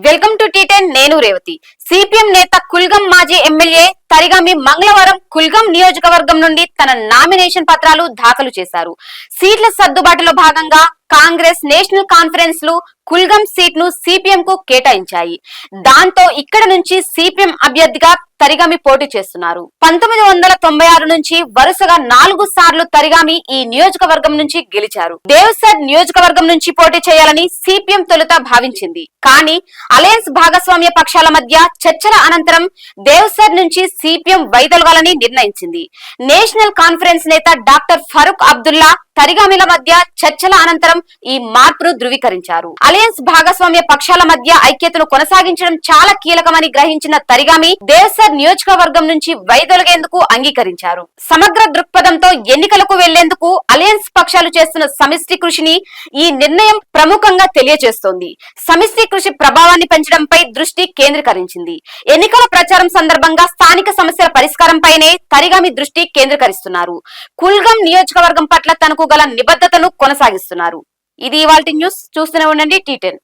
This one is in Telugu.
వెల్కమ్ టు టీ10 నేను రేవతి. సిపిఎం నేత కుల్గం మాజీ ఎమ్మెల్యే తరిగామి మంగళవారం కుల్గం నియోజకవర్గం నుండి తన నామినేషన్ పత్రాలు దాఖలు చేశారు. సీట్ల సర్దుబాటులో భాగంగా కాంగ్రెస్ నేషనల్ కాన్ఫరెన్స్ లు కుల్గం సీట్ ను సిపిఎం కు కేటాయించాయి. దాంతో ఇక్కడ నుంచి సిపిఎం అభ్యర్థిగా తరిగామి పోటీ చేస్తున్నారు. 1996 నుంచి వరుసగా 4 సార్లు తరిగామి ఈ నియోజకవర్గం నుంచి గెలిచారు. దేవసర్ నియోజకవర్గం నుంచి పోటీ చేయాలని సిపిఎం తొలుత భావించింది. కానీ అలయన్స్ భాగస్వామ్య పక్షాల మధ్య చర్చల అనంతరం దేవసర్ నుంచి సిపిఎం వైదొలగాలని నిర్ణయించింది. నేషనల్ కాన్ఫరెన్స్ నేత డాక్టర్ ఫరూక్ అబ్దుల్లా తరిగామిల మధ్య చర్చల అనంతరం ఈ మార్పును ధృవీకరించారు. అలయన్స్ భాగస్వామ్య పక్షాల మధ్య ఐక్యతను కొనసాగించడం చాలా కీలకమని గ్రహించిన తరిగామి దేవసర్ నియోజకవర్గం నుంచి వైదొలగేందుకు అంగీకరించారు. సమగ్ర దృక్పథంతో ఎన్నికలకు వెళ్లేందుకు అలయన్స్ పక్షాలు చేస్తున్న సమిష్టి కృషిని ఈ నిర్ణయం ప్రముఖంగా తెలియజేస్తోంది. సమిష్టి కృషి ప్రభావాన్ని పెంచడంపై దృష్టి కేంద్రీకరించింది. ఎన్నికల ప్రచారం సందర్భంగా స్థానిక సమస్యల పరిష్కారంపైనే తరిగామి దృష్టి కేంద్రీకరిస్తున్నారు. కుల్గం నియోజకవర్గం పట్ల తనకు గల నిబద్ధతను కొనసాగిస్తున్నారు. ఇది ఇవాల్టి న్యూస్. చూస్తూనే ఉండండి టీ10.